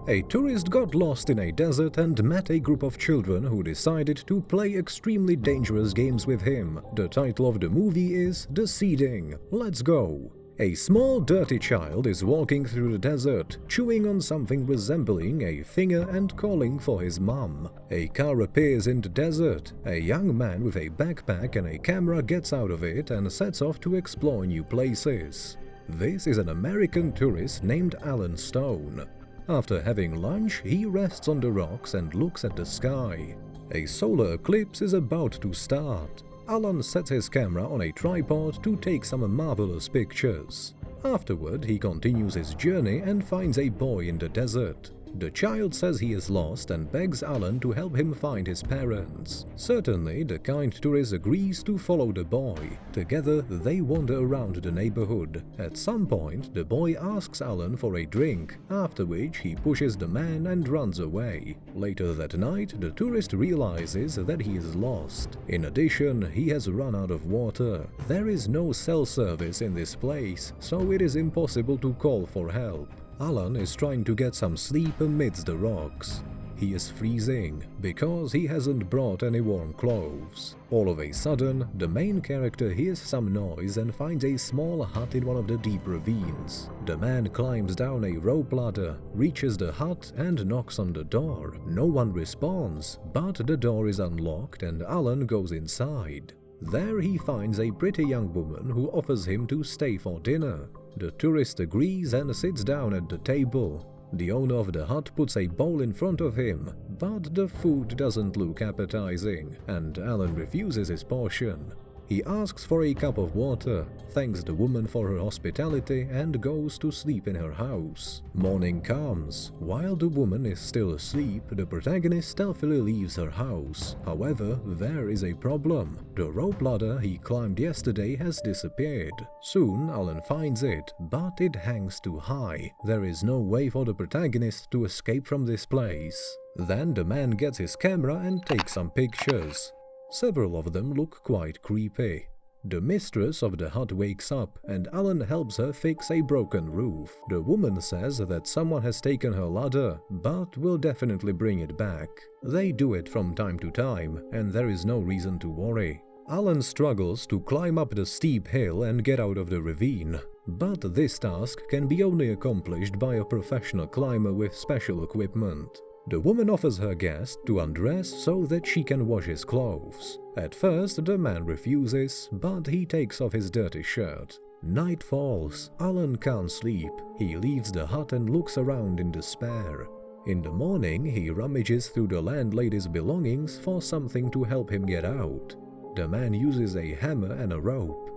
A tourist got lost in a desert and met a group of children who decided to play extremely dangerous games with him. The title of the movie is The Seeding. Let's go! A small dirty child is walking through the desert, chewing on something resembling a finger and calling for his mom. A car appears in the desert. A young man with a backpack and a camera gets out of it and sets off to explore new places. This is an American tourist named Alan Stone. After having lunch, he rests on the rocks and looks at the sky. A solar eclipse is about to start. Alan sets his camera on a tripod to take some marvelous pictures. Afterward, he continues his journey and finds a boy in the desert. The child says he is lost and begs Alan to help him find his parents. Certainly, the kind tourist agrees to follow the boy. Together, they wander around the neighborhood. At some point, the boy asks Alan for a drink, after which he pushes the man and runs away. Later that night, the tourist realizes that he is lost. In addition, he has run out of water. There is no cell service in this place, so it is impossible to call for help. Alan is trying to get some sleep amidst the rocks. He is freezing because he hasn't brought any warm clothes. All of a sudden, the main character hears some noise and finds a small hut in one of the deep ravines. The man climbs down a rope ladder, reaches the hut and knocks on the door. No one responds, but the door is unlocked and Alan goes inside. There he finds a pretty young woman who offers him to stay for dinner. The tourist agrees and sits down at the table. The owner of the hut puts a bowl in front of him, but the food doesn't look appetizing, and Alan refuses his portion. He asks for a cup of water, thanks the woman for her hospitality, and goes to sleep in her house. Morning comes. While the woman is still asleep, the protagonist stealthily leaves her house. However, there is a problem. The rope ladder he climbed yesterday has disappeared. Soon, Alan finds it, but it hangs too high. There is no way for the protagonist to escape from this place. Then the man gets his camera and takes some pictures. Several of them look quite creepy. The mistress of the hut wakes up and Alan helps her fix a broken roof. The woman says that someone has taken her ladder, but will definitely bring it back. They do it from time to time, and there is no reason to worry. Alan struggles to climb up the steep hill and get out of the ravine, but this task can be only accomplished by a professional climber with special equipment. The woman offers her guest to undress so that she can wash his clothes. At first, the man refuses, but he takes off his dirty shirt. Night falls. Alan can't sleep. He leaves the hut and looks around in despair. In the morning, he rummages through the landlady's belongings for something to help him get out. The man uses a hammer and a rope.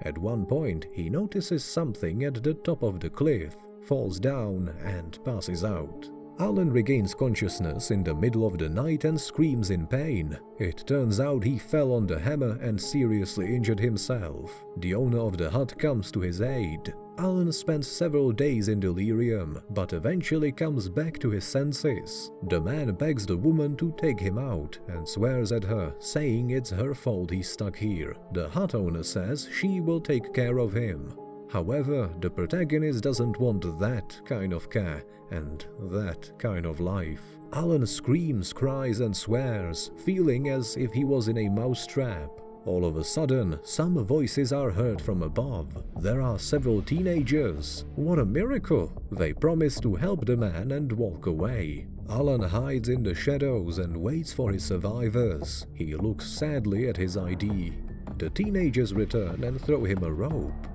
At one point, he notices something at the top of the cliff, falls down, and passes out. Alan regains consciousness in the middle of the night and screams in pain. It turns out he fell on the hammer and seriously injured himself. The owner of the hut comes to his aid. Alan spends several days in delirium, but eventually comes back to his senses. The man begs the woman to take him out and swears at her, saying it's her fault he's stuck here. The hut owner says she will take care of him. However, the protagonist doesn't want that kind of care and that kind of life. Alan screams, cries and swears, feeling as if he was in a mousetrap. All of a sudden, some voices are heard from above. There are several teenagers. What a miracle! They promise to help the man and walk away. Alan hides in the shadows and waits for his survivors. He looks sadly at his ID. The teenagers return and throw him a rope.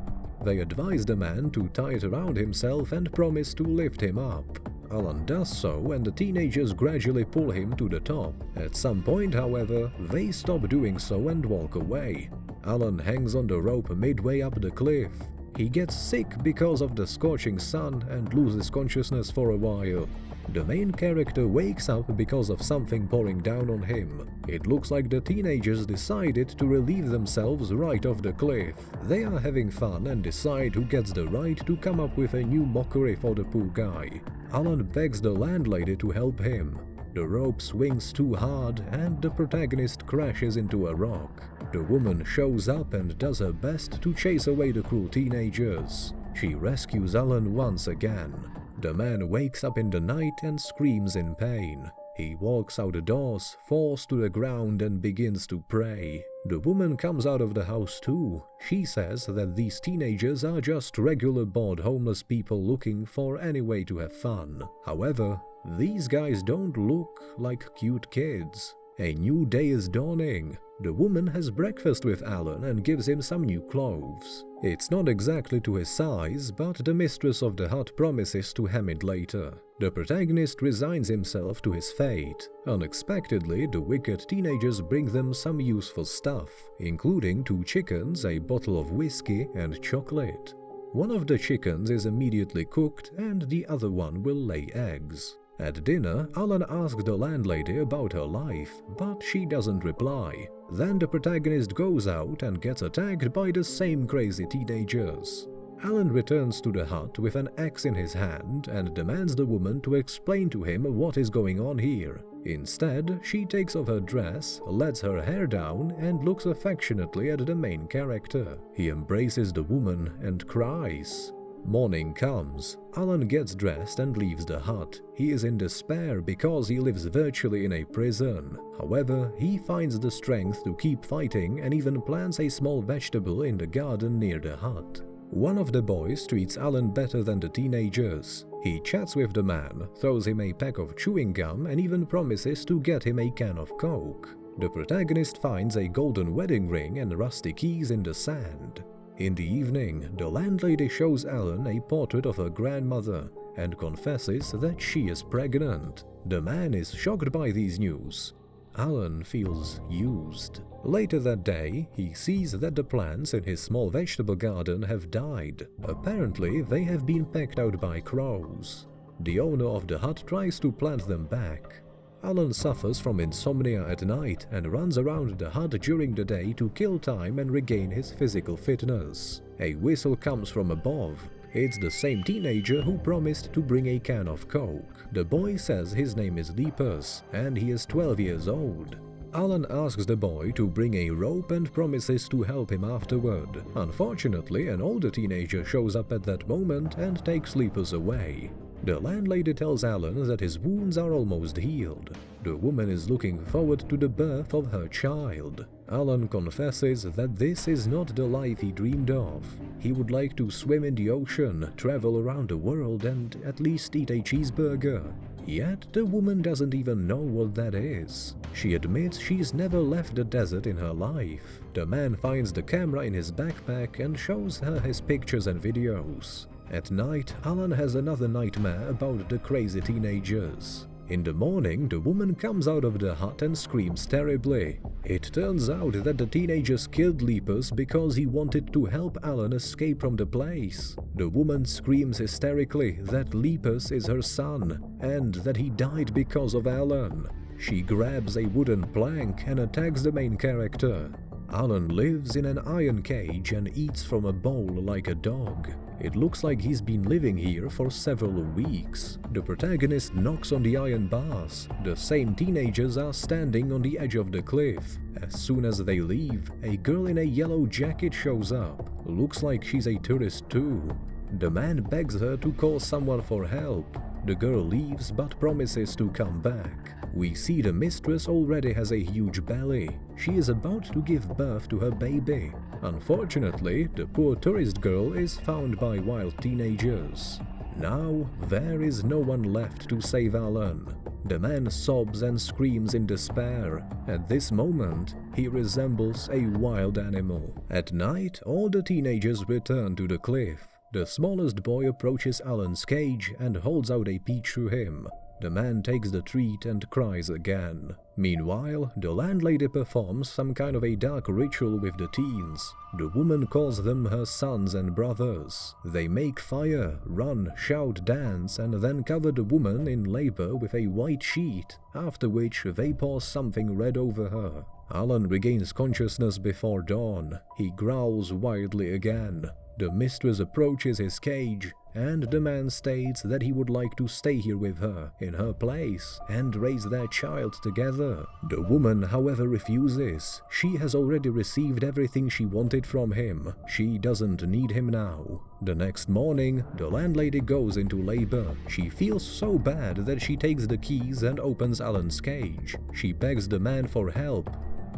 They advise the man to tie it around himself and promise to lift him up. Alan does so and the teenagers gradually pull him to the top. At some point, however, they stop doing so and walk away. Alan hangs on the rope midway up the cliff. He gets sick because of the scorching sun and loses consciousness for a while. The main character wakes up because of something pouring down on him. It looks like the teenagers decided to relieve themselves right off the cliff. They are having fun and decide who gets the right to come up with a new mockery for the poor guy. Alan begs the landlady to help him. The rope swings too hard and the protagonist crashes into a rock. The woman shows up and does her best to chase away the cruel teenagers. She rescues Alan once again. The man wakes up in the night and screams in pain. He walks out the doors, falls to the ground and begins to pray. The woman comes out of the house too. She says that these teenagers are just regular bored homeless people looking for any way to have fun. However, these guys don't look like cute kids. A new day is dawning. The woman has breakfast with Alan and gives him some new clothes. It's not exactly to his size, but the mistress of the hut promises to hem it later. The protagonist resigns himself to his fate. Unexpectedly, the wicked teenagers bring them some useful stuff, including 2 chickens, a bottle of whiskey, and chocolate. One of the chickens is immediately cooked and the other one will lay eggs. At dinner, Alan asks the landlady about her life, but she doesn't reply. Then the protagonist goes out and gets attacked by the same crazy teenagers. Alan returns to the hut with an axe in his hand and demands the woman to explain to him what is going on here. Instead, she takes off her dress, lets her hair down, and looks affectionately at the main character. He embraces the woman and cries. Morning comes. Alan gets dressed and leaves the hut. He is in despair because he lives virtually in a prison. However, he finds the strength to keep fighting and even plants a small vegetable in the garden near the hut. One of the boys treats Alan better than the teenagers. He chats with the man, throws him a pack of chewing gum, and even promises to get him a can of Coke. The protagonist finds a golden wedding ring and rusty keys in the sand. In the evening, the landlady shows Alan a portrait of her grandmother and confesses that she is pregnant. The man is shocked by these news. Alan feels used. Later that day, he sees that the plants in his small vegetable garden have died. Apparently, they have been pecked out by crows. The owner of the hut tries to plant them back. Alan suffers from insomnia at night and runs around the hut during the day to kill time and regain his physical fitness. A whistle comes from above. It's the same teenager who promised to bring a can of Coke. The boy says his name is Lepus and he is 12 years old. Alan asks the boy to bring a rope and promises to help him afterward. Unfortunately, an older teenager shows up at that moment and takes Lepus away. The landlady tells Alan that his wounds are almost healed. The woman is looking forward to the birth of her child. Alan confesses that this is not the life he dreamed of. He would like to swim in the ocean, travel around the world, and at least eat a cheeseburger. Yet the woman doesn't even know what that is. She admits she's never left the desert in her life. The man finds the camera in his backpack and shows her his pictures and videos. At night, Alan has another nightmare about the crazy teenagers. In the morning, the woman comes out of the hut and screams terribly. It turns out that the teenagers killed Lepus because he wanted to help Alan escape from the place. The woman screams hysterically that Lepus is her son and that he died because of Alan. She grabs a wooden plank and attacks the main character. Alan lives in an iron cage and eats from a bowl like a dog. It looks like he's been living here for several weeks. The protagonist knocks on the iron bars. The same teenagers are standing on the edge of the cliff. As soon as they leave, a girl in a yellow jacket shows up. Looks like she's a tourist too. The man begs her to call someone for help. The girl leaves but promises to come back. We see the mistress already has a huge belly. She is about to give birth to her baby. Unfortunately, the poor tourist girl is found by wild teenagers. Now, there is no one left to save Alan. The man sobs and screams in despair. At this moment, he resembles a wild animal. At night, all the teenagers return to the cliff. The smallest boy approaches Alan's cage and holds out a peach to him. The man takes the treat and cries again. Meanwhile, the landlady performs some kind of a dark ritual with the teens. The woman calls them her sons and brothers. They make fire, run, shout, dance, and then cover the woman in labor with a white sheet, after which they pour something red over her. Alan regains consciousness before dawn. He growls wildly again. The mistress approaches his cage, and the man states that he would like to stay here with her, in her place, and raise their child together. The woman, however, refuses. She has already received everything she wanted from him. She doesn't need him now. The next morning, the landlady goes into labor. She feels so bad that she takes the keys and opens Alan's cage. She begs the man for help.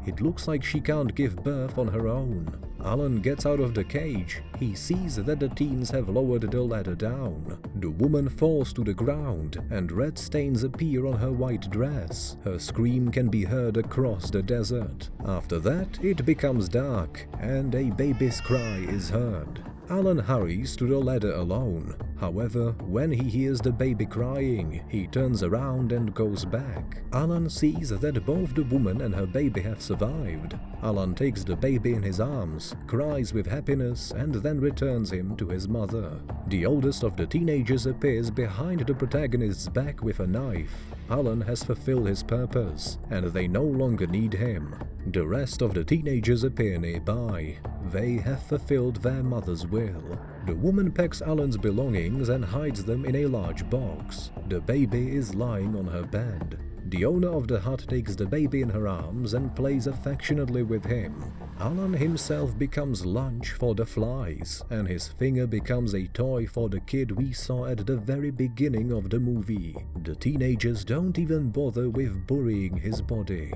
It looks like she can't give birth on her own. Alan gets out of the cage. He sees that the teens have lowered the ladder down. The woman falls to the ground, and red stains appear on her white dress. Her scream can be heard across the desert. After that, it becomes dark, and a baby's cry is heard. Alan hurries to the ladder alone. However, when he hears the baby crying, he turns around and goes back. Alan sees that both the woman and her baby have survived. Alan takes the baby in his arms, cries with happiness, and then returns him to his mother. The oldest of the teenagers appears behind the protagonist's back with a knife. Alan has fulfilled his purpose, and they no longer need him. The rest of the teenagers appear nearby. They have fulfilled their mother's will. The woman packs Alan's belongings and hides them in a large box. The baby is lying on her bed. The owner of the hut takes the baby in her arms and plays affectionately with him. Alan himself becomes lunch for the flies, and his finger becomes a toy for the kid we saw at the very beginning of the movie. The teenagers don't even bother with burying his body.